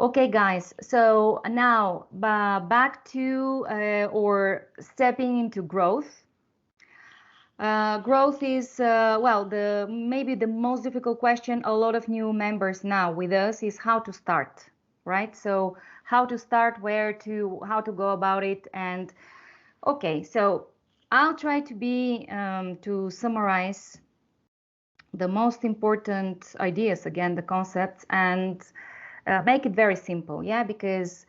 Okay, guys, so now back to or stepping into growth. Growth is well, the maybe the most difficult question a lot of new members now with us is how to start, right? So how to start, how to go about it, and okay, so I'll try to be to summarize the most important ideas again, the concepts, and make it very simple, yeah, because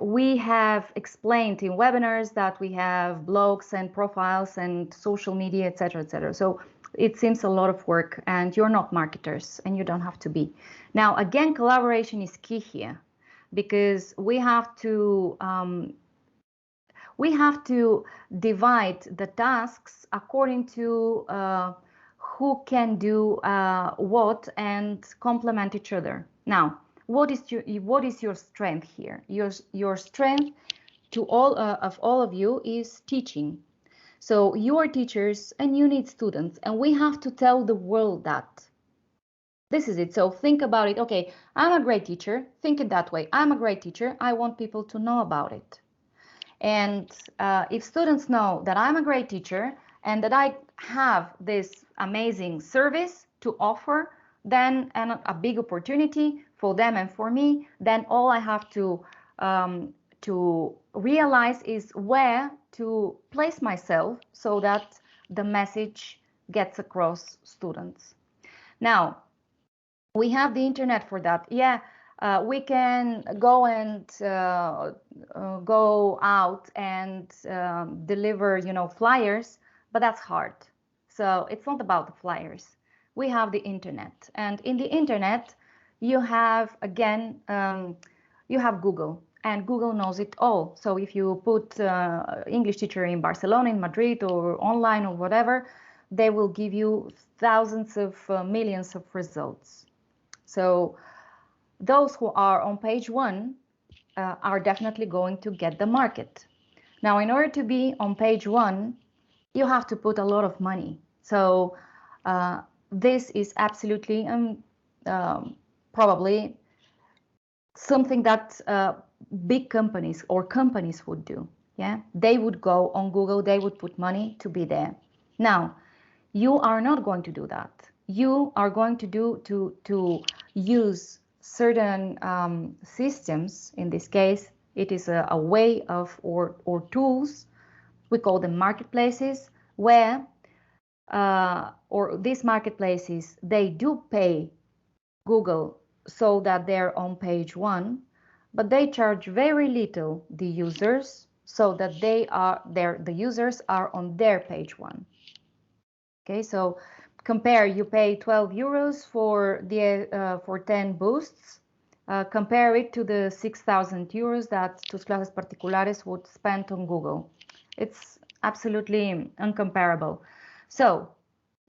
we have explained in webinars that we have blogs and profiles and social media, etc., etc. So it seems a lot of work, and you're not marketers, and you don't have to be. Now, again, collaboration is key here because we have to divide the tasks according to who can do what and complement each other. Now, what is your strength here? Your strength to all of you is teaching. So you are teachers and you need students, and we have to tell the world that this is it. So think about it. Okay, I'm a great teacher. Think it that way. I'm a great teacher. I want people to know about it. And if students know that I'm a great teacher and that I have this amazing service to offer, then and a big opportunity for them and for me, then all I have to realize is where to place myself so that the message gets across students. Now, we have the internet for that. Yeah, we can go and go out and deliver, flyers, but that's hard. So it's not about the flyers. We have the internet, and in the internet, you have again, you have Google, and Google knows it all. So if you put English teacher in Barcelona, in Madrid, or online or whatever, they will give you thousands of millions of results. So those who are on page one are definitely going to get the market. Now, in order to be on page one, you have to put a lot of money. So this is absolutely probably something that big companies or companies would do. Yeah, they would go on Google, they would put money to be there. Now, you are not going to do that. You are going to use certain systems. In this case, it is a way of or tools. We call them marketplaces, where or these marketplaces, they do pay Google so that they're on page one, but they charge very little the users so that the users are on their page one. Okay, so compare, you pay 12 euros for the for 10 boosts. Compare it to the 6,000 euros that Tus Clases Particulares would spend on Google. It's absolutely uncomparable. So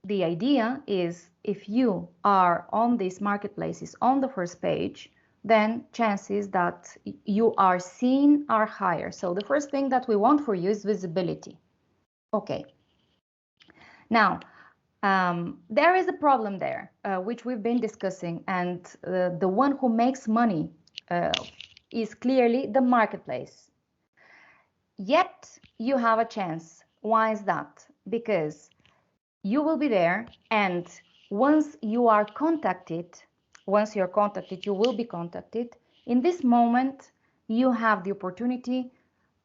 the idea is, if you are on these marketplaces on the first page, then chances that you are seen are higher. So the first thing that we want for you is visibility. Okay. Now, there is a problem there, which we've been discussing, and the one who makes money is clearly the marketplace. Yet, you have a chance. Why is that? Because you will be there, and once you're contacted, you will be contacted. In this moment, you have the opportunity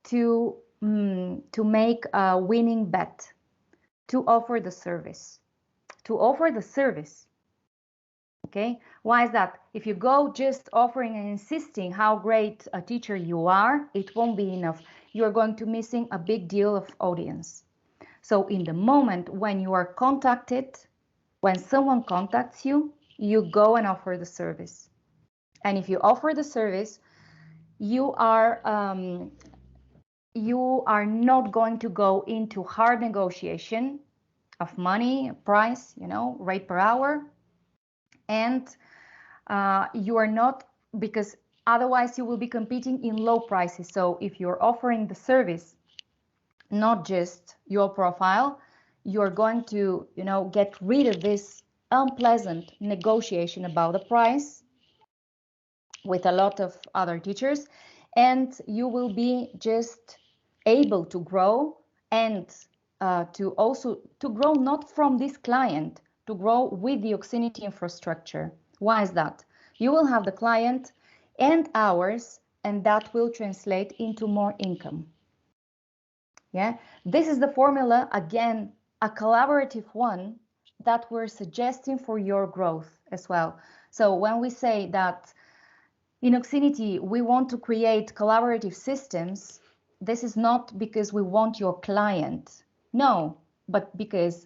to make a winning bet, to offer the service. Okay, why is that? If you go just offering and insisting how great a teacher you are, it won't be enough. You're going to missing a big deal of audience. So in the moment when you are contacted, when someone contacts you, you go and offer the service. And if you offer the service, you are not going to go into hard negotiation of money, price, rate per hour. And you are not, because otherwise you will be competing in low prices. So if you're offering the service, not just your profile, you're going to, get rid of this unpleasant negotiation about the price. with a lot of other teachers, and you will be just able to grow and to grow not from this client, to grow with the Oxinity infrastructure. Why is that? You will have the client and hours, and that will translate into more income. Yeah, this is the formula, again, a collaborative one that we're suggesting for your growth as well. So when we say that in Oxinity, we want to create collaborative systems, this is not because we want your client, no, but because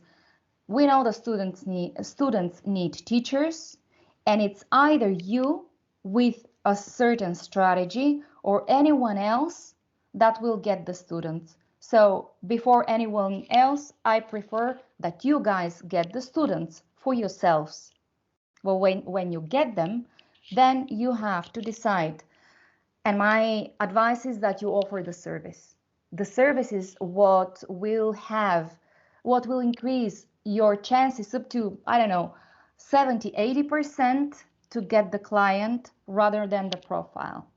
we know the students need teachers, and it's either you with a certain strategy or anyone else that will get the students. So before anyone else, I prefer that you guys get the students for yourselves. Well, when you get them, then you have to decide. And my advice is that you offer the service. The service is what will increase your chances up to, I don't know, 70, 80% to get the client rather than the profile.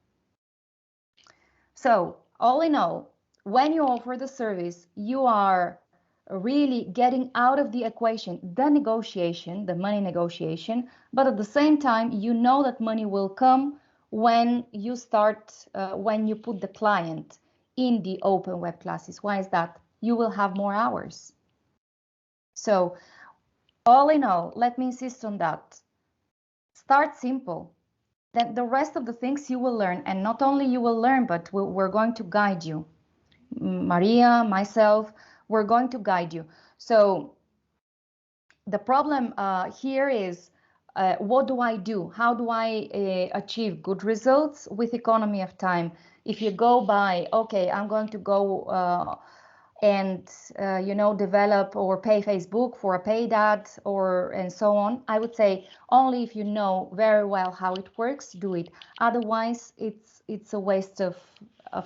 So all in all, when you offer the service, you are really getting out of the equation the negotiation, the money negotiation, but at the same time, you know that money will come when you start, when you put the client in the open web classes. Why is that? You will have more hours. So all in all, let me insist on that. Start simple. Then the rest of the things you will learn, and not only you will learn, but we're going to guide you. Maria, myself, we're going to guide you. So the problem here is, what do I do? How do I achieve good results with economy of time? If you go by, okay, I'm going to go and develop or pay Facebook for a paid ad and so on, I would say only if you know very well how it works, do it. Otherwise, it's a waste of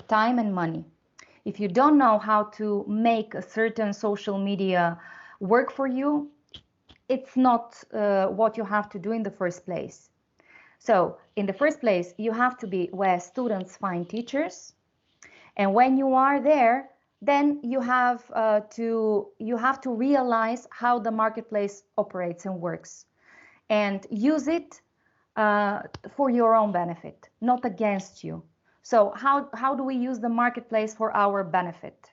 time and money. If you don't know how to make a certain social media work for you, it's not what you have to do in the first place. So in the first place, you have to be where students find teachers. And when you are there, then you have to realize how the marketplace operates and works, and use it for your own benefit, not against you. So how do we use the marketplace for our benefit?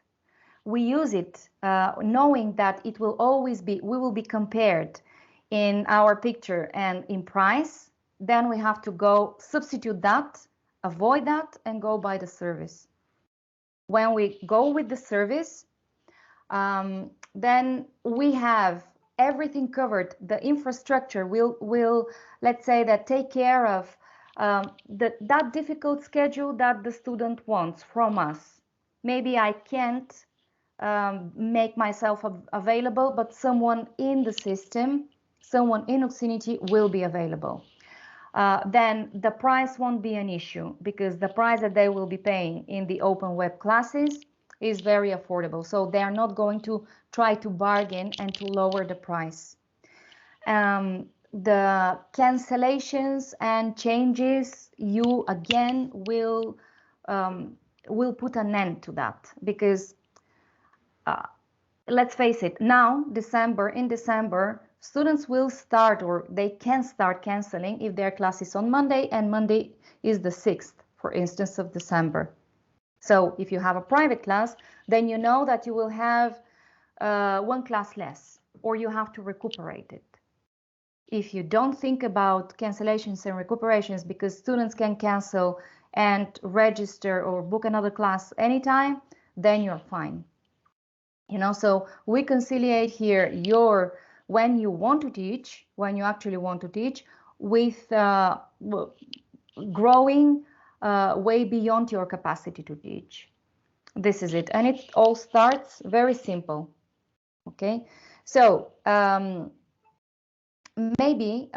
We use it knowing that it will always be, we will be compared in our picture and in price. Then we have to go substitute that, avoid that, and go by the service. When we go with the service, then we have everything covered. The infrastructure will let's say that take care of that difficult schedule that the student wants from us. Maybe I can't make myself available, but someone in the system, someone in Oxinity will be available. Then the price won't be an issue, because the price that they will be paying in the open web classes is very affordable. So they are not going to try to bargain and to lower the price. The cancellations and changes, you again will put an end to that, because let's face it, now in December, students will start, or they can start canceling if their class is on Monday, and Monday is the 6th, for instance, of December. So if you have a private class, then you know that you will have one class less, or you have to recuperate it. If you don't think about cancellations and recuperations, because students can cancel and register or book another class anytime, then you're fine. So we conciliate here when you want to teach, when you actually want to teach, with growing way beyond your capacity to teach. This is it, and it all starts very simple. Okay, so maybe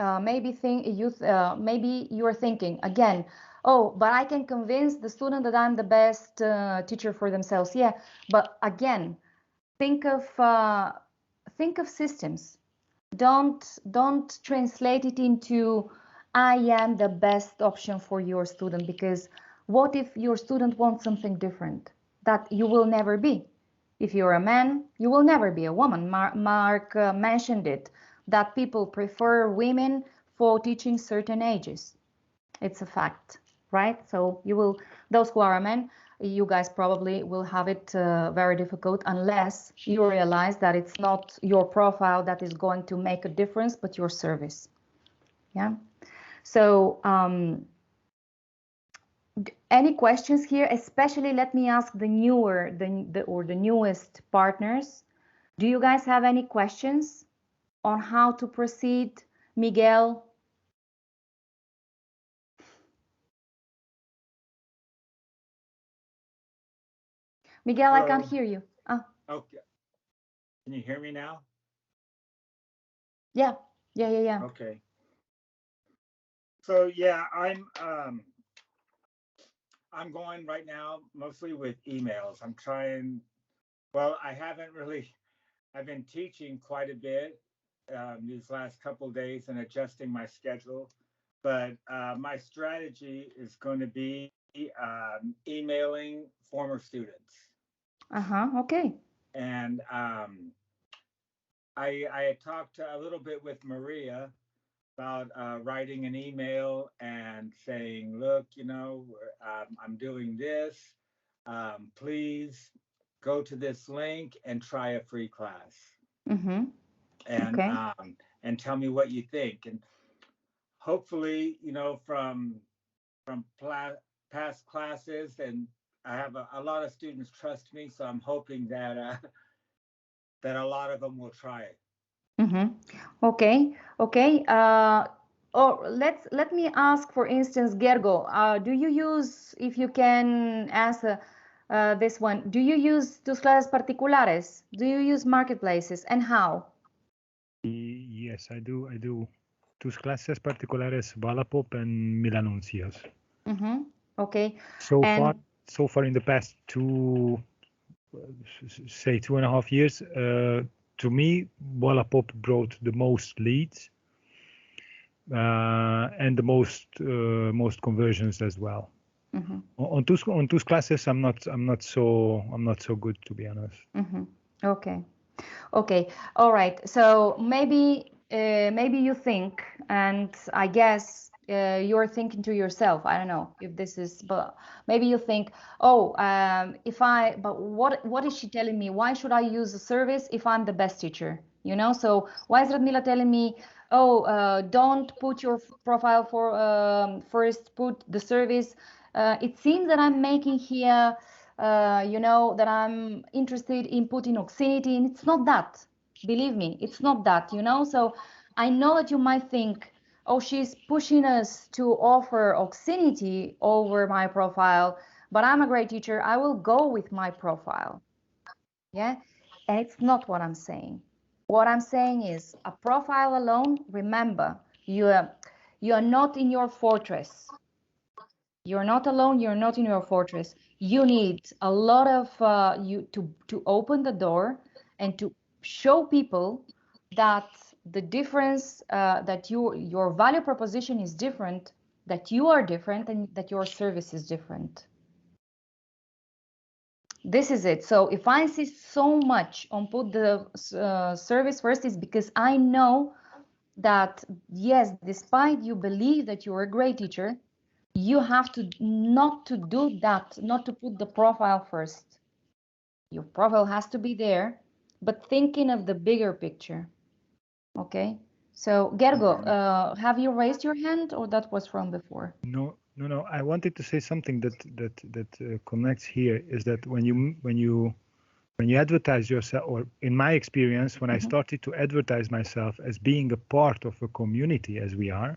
you're thinking again, oh, but I can convince the student that I'm the best teacher for themselves. Yeah, but again, think of systems. Don't translate it into I am the best option for your student, because what if your student wants something different that you will never be? If you're a man, you will never be a woman. Mark mentioned it, that people prefer women for teaching certain ages. It's a fact, right? So you will, those who are men, you guys probably will have it very difficult unless you realize that it's not your profile that is going to make a difference, but your service. Yeah. So any questions here? Especially, let me ask the newer, the newest partners. Do you guys have any questions on how to proceed? Miguel? Miguel, I can't hear you. Okay. Can you hear me now? Yeah. Okay. So yeah, I'm going right now mostly with emails. I'm trying. Well, I haven't really. I've been teaching quite a bit these last couple of days and adjusting my schedule, but my strategy is going to be emailing former students. Okay. And I had talked a little bit with Maria about writing an email and saying, look, I'm doing this. Please go to this link and try a free class. Mm-hmm. And Okay. tell me what you think. And hopefully, from past classes, and I have a lot of students trust me, so I'm hoping that that a lot of them will try it. Mm-hmm. Okay. Okay. Or let me ask, for instance, Gergo, do you use, if you can answer this one, do you use tus clases particulares? Do you use marketplaces, and how? Yes, I do. I do. Tus clases particulares, Wrapup and Mil Anuncios. Mm-hmm. Okay. So And far in the past say 2.5 years, to me, Wrapup brought the most leads and the most conversions as well. mm-hmm. On tus classes, I'm not so good, to be honest. Mm-hmm. Okay. Okay. All right. So maybe you think, and I guess you're thinking to yourself, I don't know if this is, but maybe you think, oh, but what is she telling me? Why should I use a service if I'm the best teacher? So why is Radmila telling me, oh, don't put your profile for first, put the service. It seems that I'm making here, that I'm interested in putting Oxinity, and it's not that. Believe me, it's not that, So I know that you might think, oh, she's pushing us to offer Oxinity over my profile, but I'm a great teacher. I will go with my profile. Yeah. And it's not what I'm saying. What I'm saying is a profile alone, remember, you are not in your fortress. You're not alone. You're not in your fortress. You need a lot of you to open the door and to show people that the difference, that your value proposition is different, that you are different, and that your service is different. This is it. So if I insist so much on put the service first, is because I know that, yes, despite you believe that you're a great teacher, you have to not to do that, not to put the profile first. Your profile has to be there, but thinking of the bigger picture. Okay. So Gergo, Mhm. have you raised your hand, or that was from before? No. I wanted to say something that connects here, is that when you advertise yourself, or in my experience, when I started to advertise myself as being a part of a community, as we are,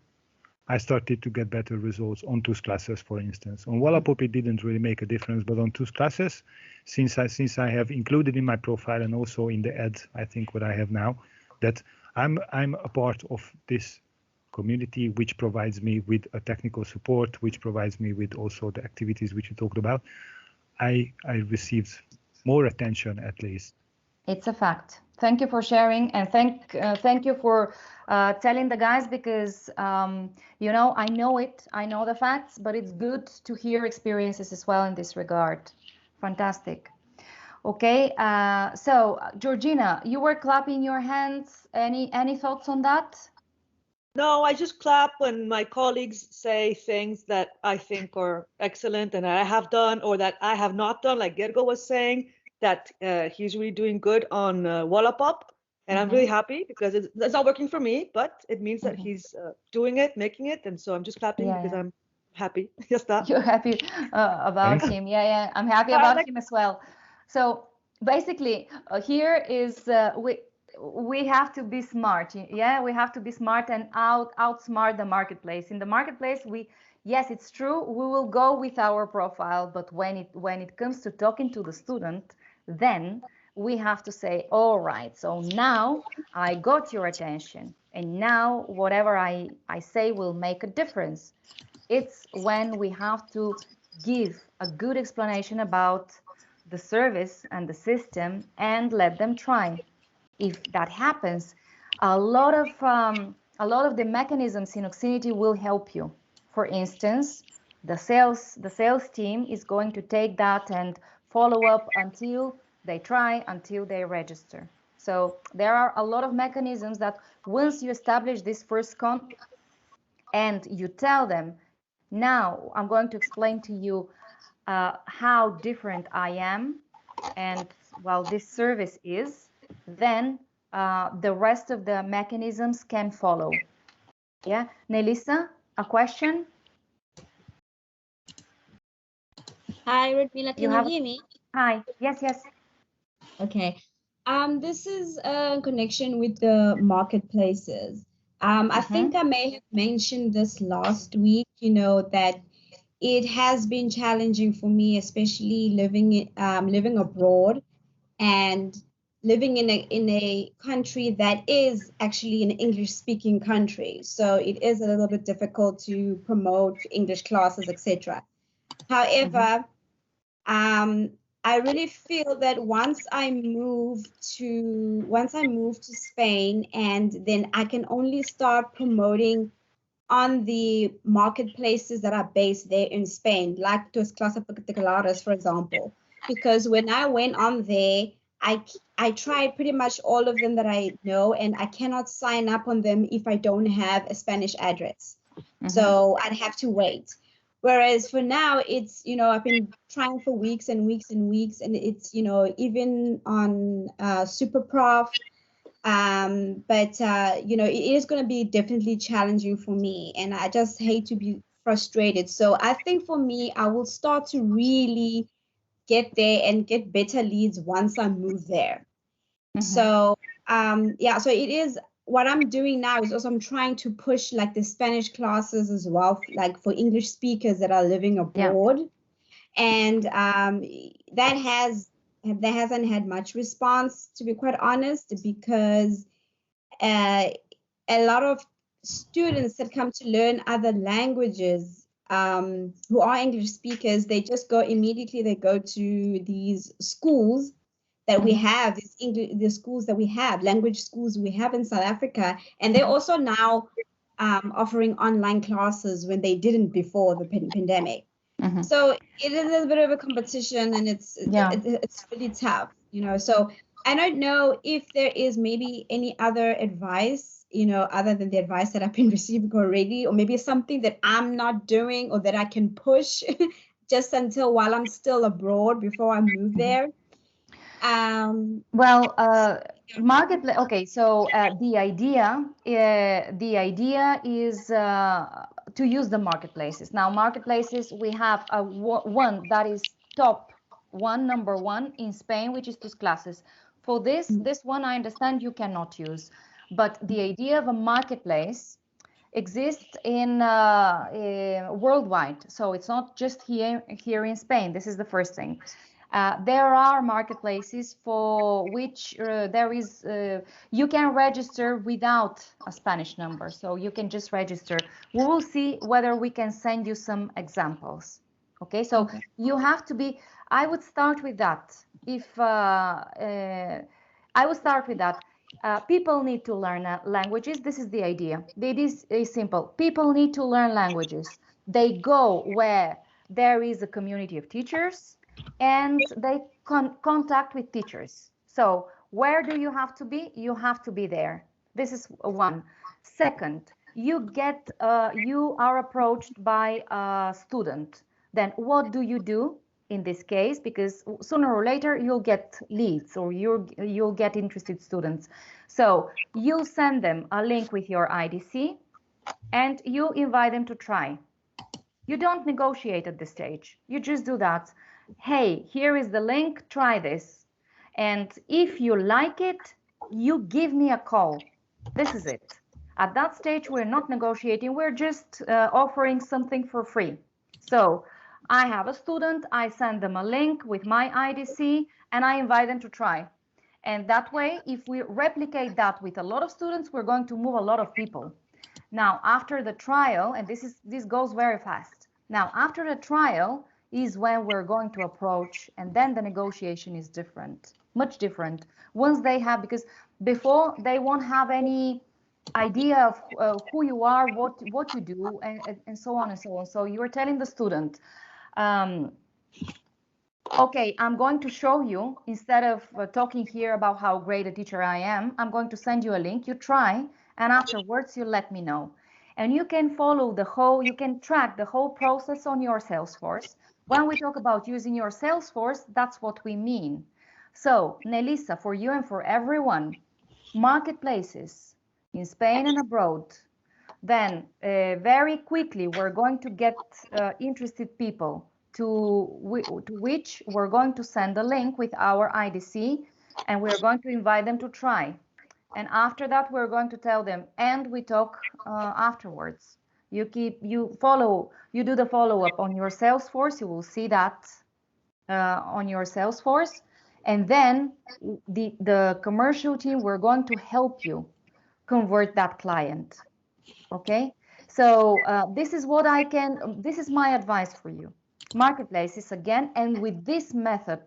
I started to get better results on TUS classes, for instance. On Wallapop, it didn't really make a difference, but on TUS classes, since I have included in my profile and also in the ad, I think what I have now, that I'm a part of this community, which provides me with a technical support, which provides me with also the activities which you talked about. I received more attention, at least. It's a fact. Thank you for sharing, and thank you for telling the guys, because you know, I know it, I know the facts, but it's good to hear experiences as well in this regard. Fantastic. Okay, so Georgina, you were clapping your hands. Any thoughts on that? No, I just clap when my colleagues say things that I think are excellent and I have done or that I have not done. Like Gergo was saying that he's really doing good on Wrapup, and I'm really happy because it's not working for me, but it means that he's doing it, making it, and so I'm just clapping because I'm happy. Just that. You're happy about Thanks. him. Yeah, I'm happy about him as well. So basically, here is we have to be smart. Yeah, we have to be smart and outsmart the marketplace. In the marketplace, yes, it's true, we will go with our profile, but when it comes to talking to the student, then we have to say, all right, so now I got your attention, and now whatever I say will make a difference. It's when we have to give a good explanation about the service and the system and let them try. If that happens, a lot of the mechanisms in Oxinity will help you. For instance, the sales team is going to take that and follow up until they try, until they register. So there are a lot of mechanisms that once you establish this first contact and you tell them, now I'm going to explain to you how different I am and well this service is, then the rest of the mechanisms can follow. Yeah, Nelissa, a question? Hi, Radmila, can you hear me? Hi, yes. Okay. This is a connection with the marketplaces. I think I may have mentioned this last week, you know, that it has been challenging for me, especially living abroad and living in a country that is actually an English-speaking country. So it is a little bit difficult to promote English classes, etc. However, I really feel that once I move to Spain, and then I can only start promoting on the marketplaces that are based there in Spain, like Tus Clases Particulares, for example. Because when I went on there, I tried pretty much all of them that I know, and I cannot sign up on them if I don't have a Spanish address. So I'd have to wait. Whereas for now, it's, you know, I've been trying for weeks and weeks and weeks, and it's, you know, even on Superprof, but you know, it is going to be definitely challenging for me, and I just hate to be frustrated. So I think for me, I will start to really get there and get better leads once I move there. So yeah, so it is what I'm doing now is also I'm trying to push like the Spanish classes as well, like for English speakers that are living abroad. And that hasn't had much response, to be quite honest, because a lot of students that come to learn other languages who are English speakers, they just go immediately, they go to these schools that we have, the schools that we have, language schools we have in South Africa, and they're also now offering online classes when they didn't before the pandemic. So it is a bit of a competition, and it's really tough, you know. So I don't know if there is maybe any other advice, you know, other than the advice that I've been receiving already, or maybe something that I'm not doing or that I can push just until while I'm still abroad before I move there. Well, marketplace. Okay, so the idea is to use the marketplaces. Now, marketplaces, we have one that is number one in Spain, which is Tus Clases. For this one, I understand you cannot use, but the idea of a marketplace exists in worldwide. So it's not just here in Spain. This is the first thing. There are marketplaces for which there is you can register without a Spanish number, so you can just register. We will see whether we can send you some examples. Okay, so you have to be. I would start with that. I will start with that. People need to learn languages. This is the idea. It is simple. People need to learn languages. They go where there is a community of teachers and they contact with teachers. So where do you have to be? You have to be there. This is one. Second, you are approached by a student. Then what do you do in this case? Because sooner or later you'll get leads or you'll get interested students. So you send them a link with your IDC and you invite them to try. You don't negotiate at this stage. You just do that. Hey, here is the link, try this. And if you like it, you give me a call. This is it. At that stage, we're not negotiating, we're just offering something for free. So I have a student, I send them a link with my IDC, and I invite them to try. And that way, if we replicate that with a lot of students, we're going to move a lot of people. Now, after the trial, and this goes very fast. Now, after the trial is when we're going to approach, and then the negotiation is different, much different. Once they have, because before they won't have any idea of who you are, what you do, and so on and so on. So you're telling the student, okay, I'm going to show you, instead of talking here about how great a teacher I am, I'm going to send you a link, you try, and afterwards you let me know. And you can follow you can track the whole process on your Salesforce. When we talk about using your Salesforce, that's what we mean. So, Nelisa, for you and for everyone, marketplaces in Spain and abroad, then very quickly we're going to get interested people to which we're going to send a link with our IDC, and we're going to invite them to try. And after that, we're going to tell them, and we talk afterwards. You do the follow-up on your Salesforce. You will see that on your Salesforce. And then the commercial team, we're going to help you convert that client. Okay? So this is this is my advice for you. Marketplaces again, and with this method.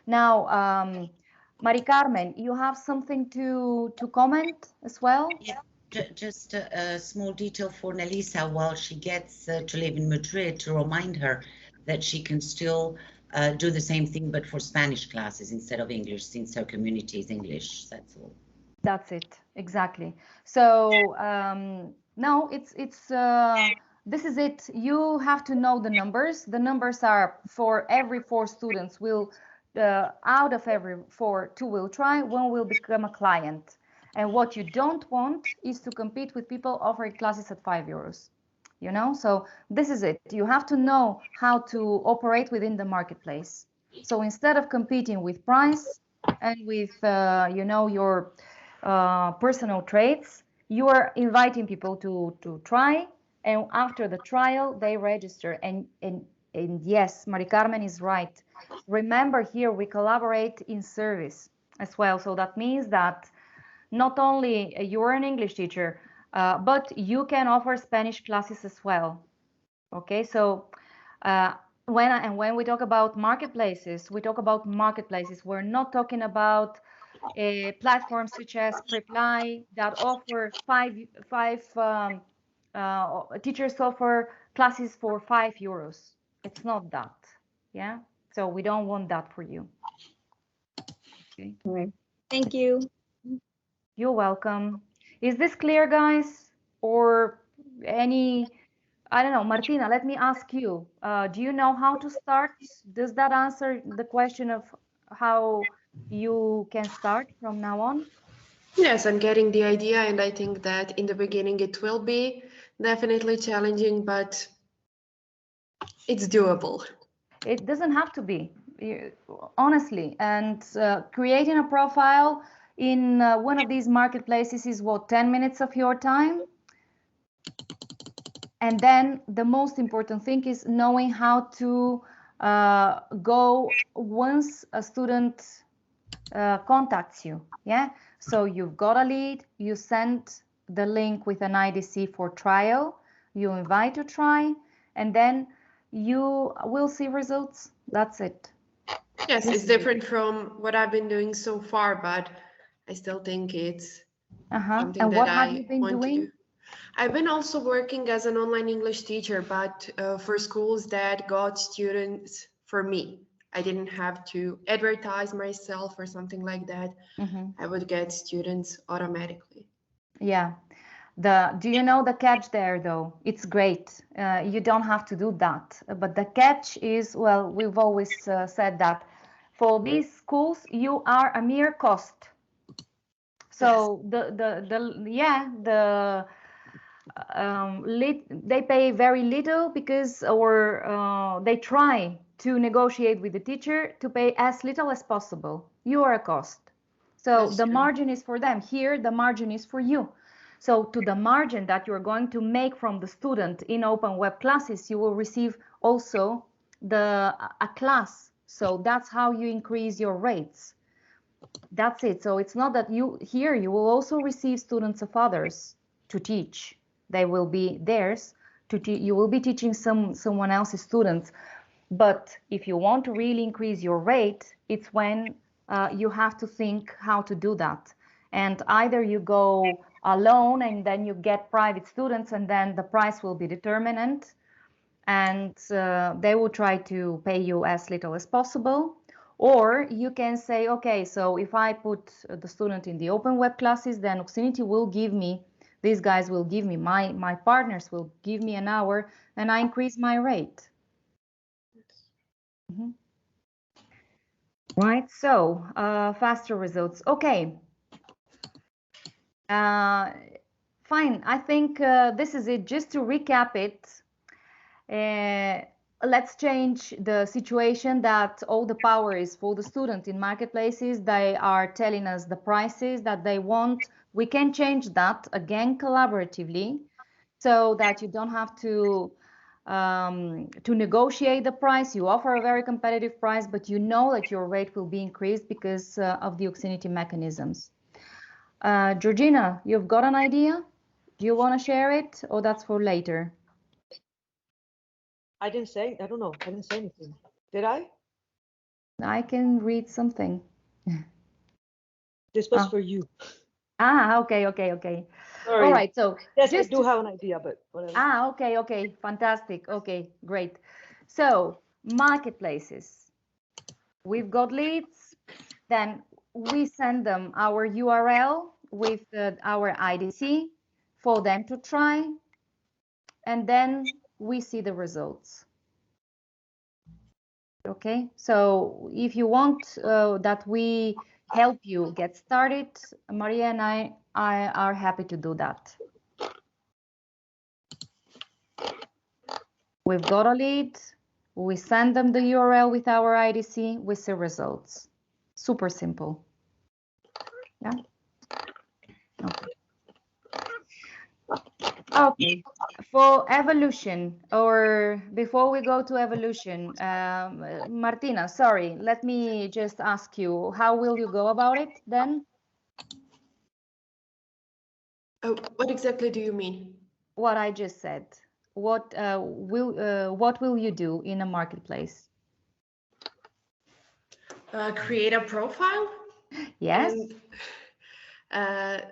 Now, Mari Carmen, you have something to comment as well? Yeah, just a small detail for Nelisa while she gets to live in Madrid, to remind her that she can still do the same thing, but for Spanish classes instead of English, since her community is English. That's all. That's it, exactly. So no, this is it. You have to know the numbers. The numbers are for every 4 students out of every 4, 2 will try, 1 will become a client. And what you don't want is to compete with people offering classes at €5. You know, so this is it. You have to know how to operate within the marketplace. So instead of competing with price and with your personal traits, you are inviting people to try, and after the trial they register. And yes, Mari Carmen is right. Remember, here we collaborate in service as well. So that means that not only you're an English teacher, but you can offer Spanish classes as well. Okay, so when we talk about marketplaces, we're not talking about platforms such as Preply that offer teachers offer classes for €5. It's not that. Yeah, so we don't want that for you. Okay. All right. Thank you. You're welcome. Is this clear, guys? Or I don't know, Martina, let me ask you, do you know how to start? Does that answer the question of how you can start from now on? Yes, I'm getting the idea, and I think that in the beginning it will be definitely challenging, but it's doable. It doesn't have to be, honestly. And creating a profile in one of these marketplaces is 10 minutes of your time? And then the most important thing is knowing how to go once a student contacts you. Yeah. So you've got a lead, you send the link with an IDC for trial, you invite to try, and then you will see results. That's it. Yes, it's different from what I've been doing so far, but I still think it's something And that what have I you been want to doing? do. I've been also working as an online English teacher, but for schools that got students for me. I didn't have to advertise myself or something like that. I would get students automatically. Yeah. Do you know the catch there though? It's great. You don't have to do that. But the catch is, well, we've always said that for these schools, you are a mere cost. So they pay very little because, or they try to negotiate with the teacher to pay as little as possible. You are a cost. So That's the true. margin is for them. Here, the margin is for you. So to the margin that you're going to make from the student in open web classes, you will receive also a class. So that's how you increase your rates. That's it. So it's not that you will also receive students of others to teach. They will be theirs to teach. You will be teaching someone else's students. But if you want to really increase your rate, it's when you have to think how to do that. And either you go alone and then you get private students and then the price will be determinant and they will try to pay you as little as possible. Or you can say, okay, so if I put the student in the open web classes, then Oxinity will give me, these guys will give me, my partners will give me an hour and I increase my rate. Right, so faster results. Okay. Fine, I think this is it. Just to recap it, let's change the situation that all the power is for the student in marketplaces. They are telling us the prices that they want. We can change that again collaboratively so that you don't have to negotiate the price. You offer a very competitive price, but you know that your rate will be increased because of the Oxinity mechanisms. Georgina, you've got an idea? Do you want to share it or that's for later? I didn't say anything. Did I? I can read something. This was for you. Okay. Sorry. All right, so yes, I do have an idea, but whatever. Okay, fantastic. Okay, great. So marketplaces, we've got leads, then we send them our URL with our IDC for them to try, and then we see the results. Okay, so if you want that we help you get started, Maria and I are happy to do that. We've got a lead, we send them the URL with our IDC, we see results. Super simple. Yeah. Okay. For evolution, or before we go to evolution, Martina, sorry, let me just ask you, how will you go about it then? What exactly do you mean? What I just said. What will you do in a marketplace? Create a profile. Yes. And,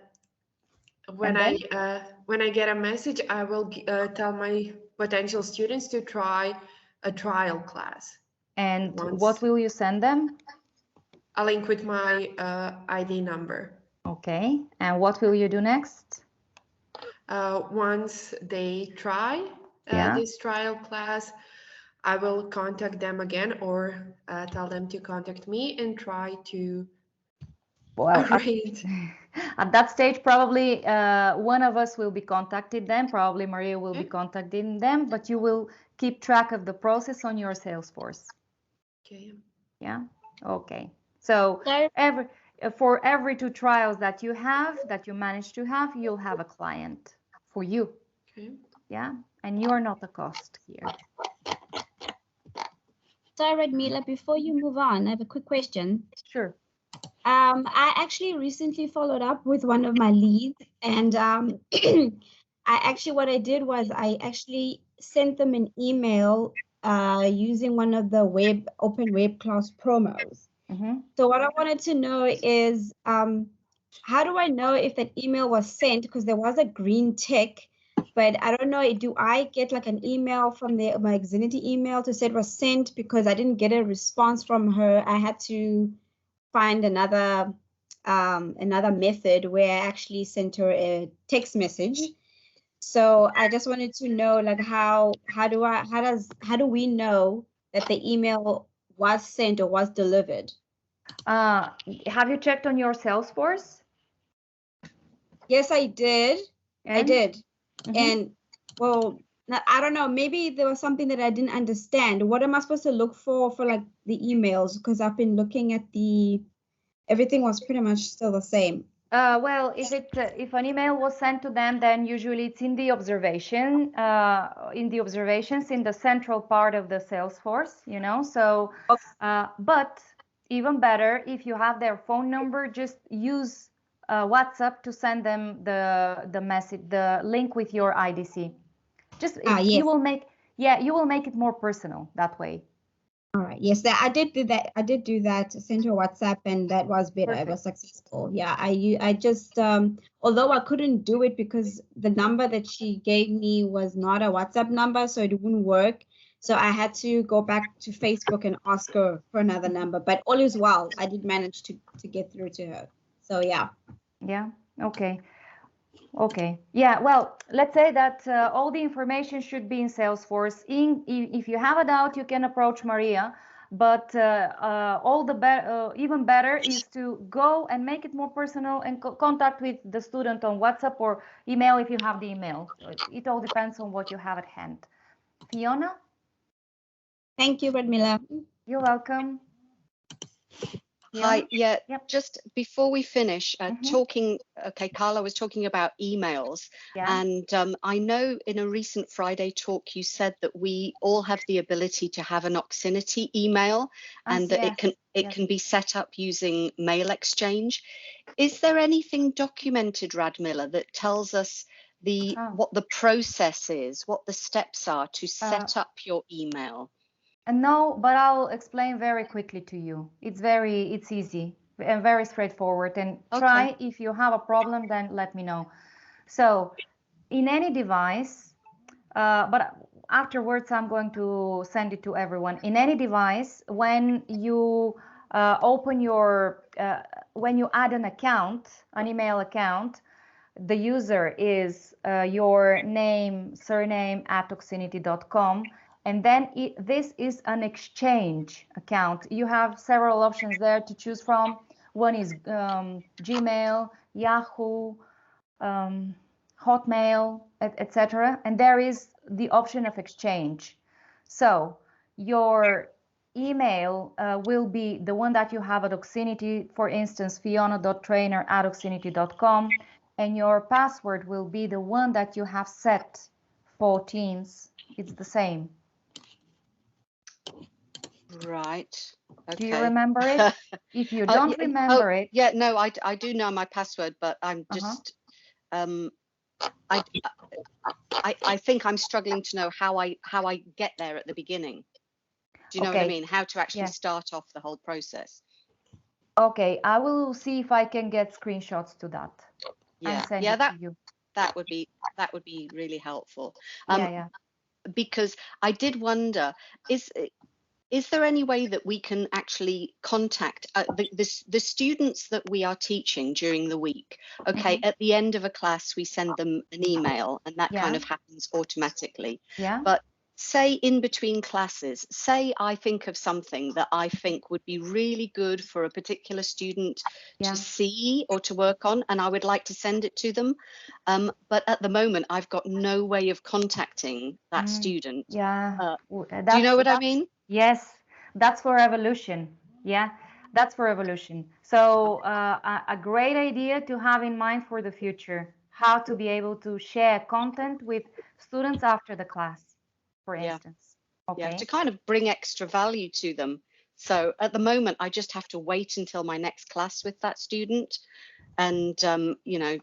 when I get a message, I will tell my potential students to try a trial class. And what will you send them? A link with my ID number. Okay. And what will you do next? Once they try this trial class, I will contact them again or tell them to contact me and try to arrange. At that stage, probably one of us will be contacting them. Probably Maria will be contacting them, but you will keep track of the process on your Salesforce. Okay. Yeah. Okay. So for every 2 trials that you manage to have, you'll have a client for you. Okay. Yeah. And you are not the cost here. So, Radmila, before you move on, I have a quick question. Sure. I actually recently followed up with one of my leads, and what I did was I actually sent them an email using one of the open web class promos. So what I wanted to know is, how do I know if that email was sent? Because there was a green tick, but I don't know, do I get like an email from my Xfinity email to say it was sent? Because I didn't get a response from her. I had to find another method where I actually sent her a text message. So I just wanted to know, like, how do we know that the email was sent or was delivered? Have you checked on your Salesforce? Yes, I did. And? I did. And well, I don't know, maybe there was something that I didn't understand. What am I supposed to look for like the emails? Because I've been looking at everything was pretty much still the same. Well, if an email was sent to them, then usually it's in the observations in the central part of the Salesforce, you know. So, but even better, if you have their phone number, just use WhatsApp to send them the message, the link with your IDC. Just yes. you will make it more personal that way. All right. Yes, I did do that. I did do that. Send her WhatsApp, and that was better. Perfect. It was successful. Yeah. I just although I couldn't do it because the number that she gave me was not a WhatsApp number, so it wouldn't work. So I had to go back to Facebook and ask her for another number. But all is well. I did manage to get through to her. So yeah. Yeah. Okay. Okay. Yeah. Well, let's say that all the information should be in Salesforce. If you have a doubt, you can approach Maria. But even better is to go and make it more personal and contact with the student on WhatsApp or email if you have the email. It all depends on what you have at hand. Fiona? Thank you, Radmila. You're welcome. Hi, yeah, yep. Just before we finish, Carla was talking about emails, and I know in a recent Friday talk you said that we all have the ability to have an Oxinity email, and that it can be set up using mail exchange. Is there anything documented, Radmila, that tells us what the process is, what the steps are to set up your email? No, but I'll explain very quickly to you. It's easy and very straightforward. And try, if you have a problem, then let me know. So in any device, but afterwards I'm going to send it to everyone. In any device, when you when you add an account, an email account, the user is your name, surname @oxinity.com. And then this is an exchange account. You have several options there to choose from. One is Gmail, Yahoo, Hotmail, etc. And there is the option of exchange. So your email will be the one that you have at Oxinity, for instance, fiona.trainer@oxinity.com. And your password will be the one that you have set for Teams. It's the same. Right. Okay. Do you remember it? If you don't remember it. Yeah, no, I do know my password, but I'm just I think I'm struggling to know how I get there at the beginning. Do you know what I mean? How to actually start off the whole process. Okay, I will see if I can get screenshots to that. Yeah, that would be really helpful. Because I did wonder, is there any way that we can actually contact the students that we are teaching during the week? Okay, at the end of a class, we send them an email, and that kind of happens automatically. Yeah. But say in between classes, say I think of something that I think would be really good for a particular student to see or to work on, and I would like to send it to them. But at the moment, I've got no way of contacting that student. Yeah. Do you know what I mean? Yes, that's for evolution. Yeah, that's for evolution. So a great idea to have in mind for the future, how to be able to share content with students after the class, for instance. Okay. Yeah, to kind of bring extra value to them. So at the moment, I just have to wait until my next class with that student. And, you know,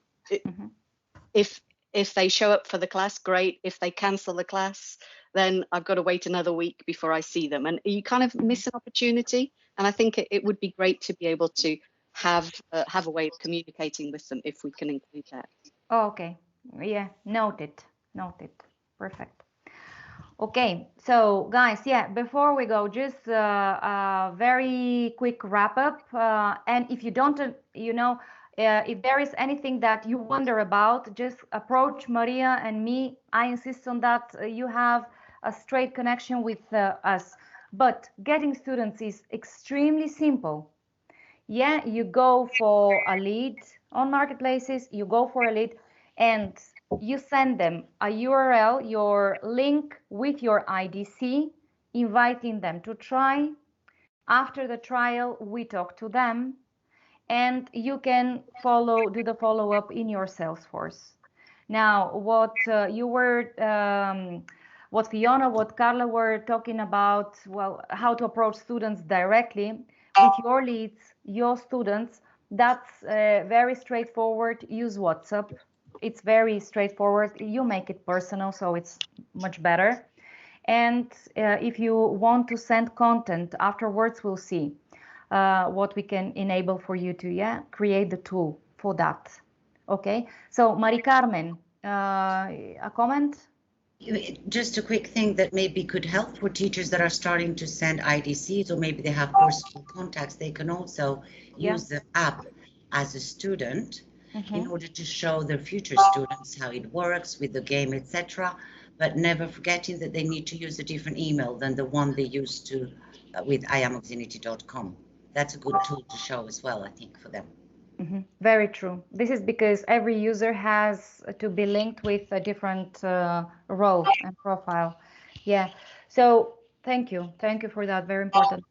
if they show up for the class, great. If they cancel the class, then I've got to wait another week before I see them. And you kind of miss an opportunity. And I think it would be great to be able to have a way of communicating with them if we can include that. Okay. Yeah, noted. Noted. Perfect. Okay, so guys, yeah, before we go, just a very quick wrap up. And if you don't, if there is anything that you wonder about, just approach Maria and me. I insist on that you have a straight connection with us. But getting students is extremely simple. Yeah, you go for a lead on marketplaces, you go for a lead, and you send them a URL, your link with your IDC, inviting them to try. After the trial, we talk to them, and you can do the follow-up in your Salesforce. Now, what Fiona, what Carla were talking about, well, how to approach students directly with your leads, your students, that's very straightforward. Use WhatsApp. It's very straightforward. You make it personal, so it's much better. And if you want to send content afterwards, we'll see what we can enable for you to create the tool for that. Okay, so Mari Carmen, a comment? Just a quick thing that maybe could help for teachers that are starting to send IDCs, or maybe they have personal contacts. They can also use the app as a student in order to show their future students how it works with the game, etc. But never forgetting that they need to use a different email than the one they used to with iamoxinity.com. That's a good tool to show as well, I think, for them. Very true. This is because every user has to be linked with a different role and profile. Yeah. So thank you for that. Very important.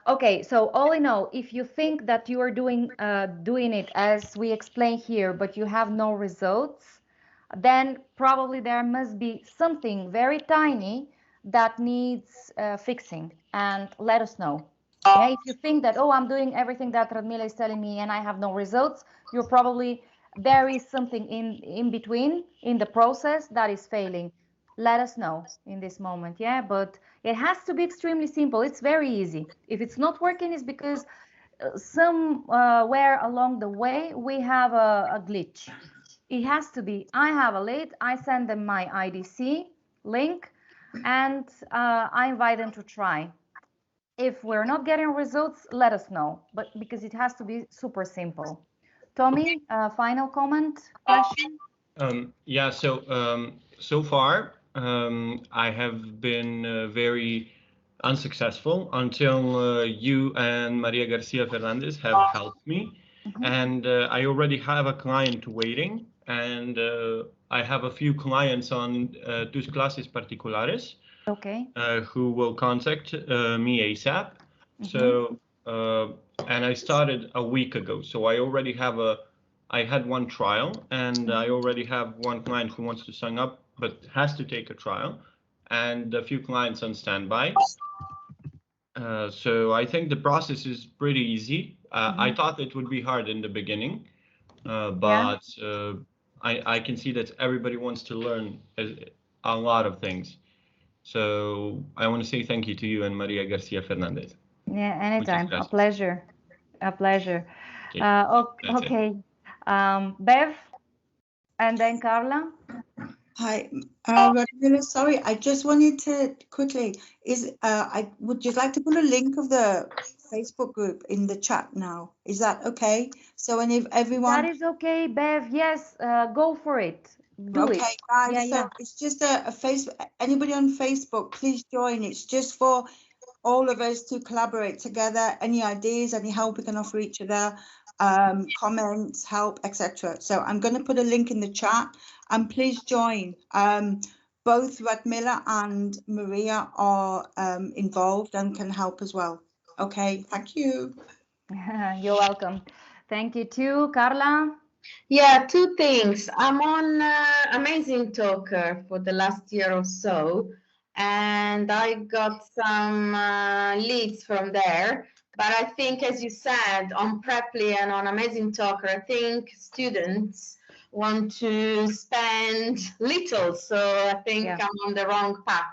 Okay. So all in all, if you think that you are doing it as we explain here, but you have no results, then probably there must be something very tiny that needs fixing, and let us know. Yeah, if you think that, oh, I'm doing everything that Radmila is telling me and I have no results, there is something in between in the process that is failing. Let us know in this moment. Yeah, but it has to be extremely simple. It's very easy. If it's not working, it's because somewhere along the way we have a glitch. It has to be, I have a lead, I send them my IDC link, and I invite them to try. If we're not getting results, let us know, but because it has to be super simple. Tommy, final comment, question? Yeah, so far I have been very unsuccessful until you and Maria Garcia Fernandez have helped me. And I already have a client waiting, and I have a few clients on tus clases particulares. Okay. Who will contact me ASAP. So, and I started a week ago. So I already have I had one trial, and I already have one client who wants to sign up, but has to take a trial, and a few clients on standby. So I think the process is pretty easy. I thought it would be hard in the beginning, but I can see that everybody wants to learn a lot of things. So I want to say thank you to you and Maria Garcia Fernandez. Yeah, anytime. A pleasure. A pleasure. Okay. Bev, and then Carla. Hi, Radmila, sorry, I just wanted to quickly, would you like to put a link of the Facebook group in the chat now? Is that okay? So when if everyone... That is okay, Bev. Yes, go for it. Do it. Okay, guys, so it's just a Facebook, anybody on Facebook, please join. It's just for all of us to collaborate together. Any ideas, any help we can offer each other, comments, help, etc. So I'm going to put a link in the chat, and please join. Both Radmila and Maria are involved and can help as well. Okay, thank you. You're welcome. Thank you too, Carla. Yeah, two things. I'm on Amazing Talker for the last year or so, and I got some leads from there. But I think, as you said, on Preply and on Amazing Talker, I think students want to spend little. So I think I'm on the wrong path.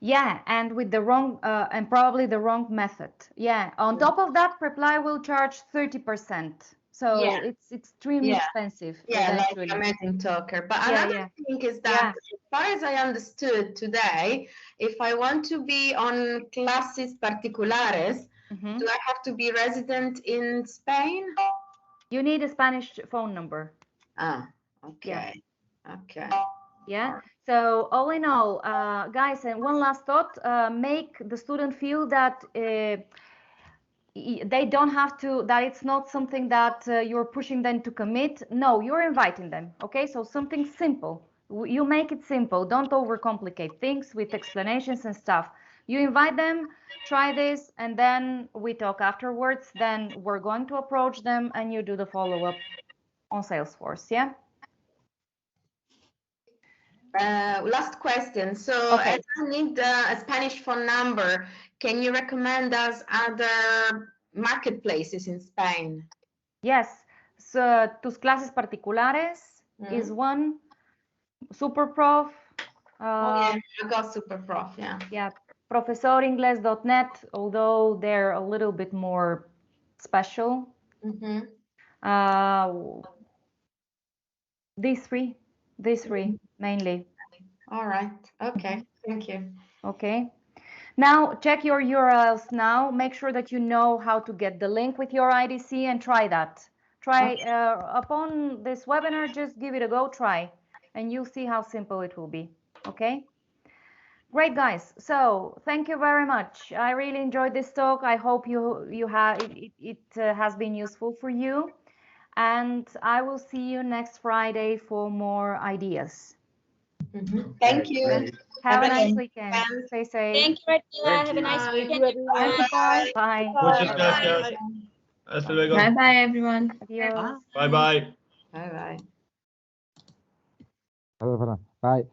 Yeah, and with the wrong and probably the wrong method. Yeah. On top of that, Reply will charge 30%. So it's extremely expensive. Yeah, eventually. like Amazing Talker. But another thing is that, as far as I understood today, if I want to be on classes particulares, do I have to be resident in Spain? You need a Spanish phone number. Ah, okay. Okay. Yeah. So all in all, guys, and one last thought: make the student feel that they don't have to. That it's not something that you're pushing them to commit. No, you're inviting them. Okay. So something simple. You make it simple. Don't overcomplicate things with explanations and stuff. You invite them, try this, and then we talk afterwards. Then we're going to approach them, and you do the follow-up on Salesforce. Yeah. Last question. So as I need a Spanish phone number, can you recommend us other marketplaces in Spain? Yes. So Tus Clases Particulares is one. Superprof. I got Superprof, Yeah. Profesoringles.net, although they're a little bit more special. These three mainly. All right. Okay. Thank you. Okay. Now check your URLs now. Make sure that you know how to get the link with your IDC and try that. Try upon this webinar, just give it a go, try, and you'll see how simple it will be. Okay. Great, guys. So thank you very much. I really enjoyed this talk. I hope you have it has been useful for you. And I will see you next Friday for more ideas. Thank you. Have a nice weekend. Stay safe. Thank you, Radmila. Have a nice weekend, everyone. Bye. Bye. Muchas gracias. Hasta luego. Bye bye, everyone. Adios. Bye bye. Bye bye. Bye.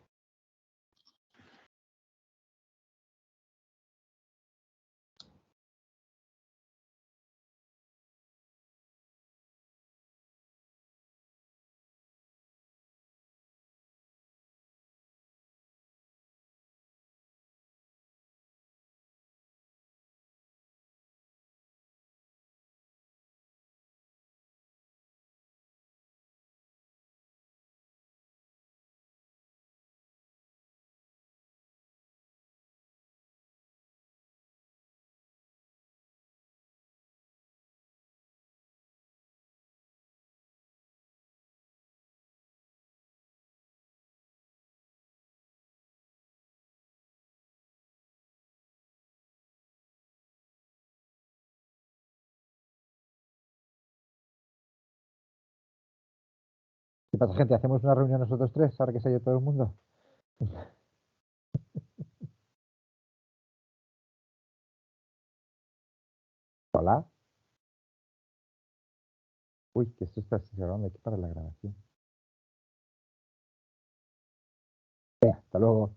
¿Qué pasa, gente? ¿Hacemos una reunión nosotros tres ahora que se ha ido todo el mundo? Hola. Uy, que esto está grabando aquí para la grabación. Hasta luego.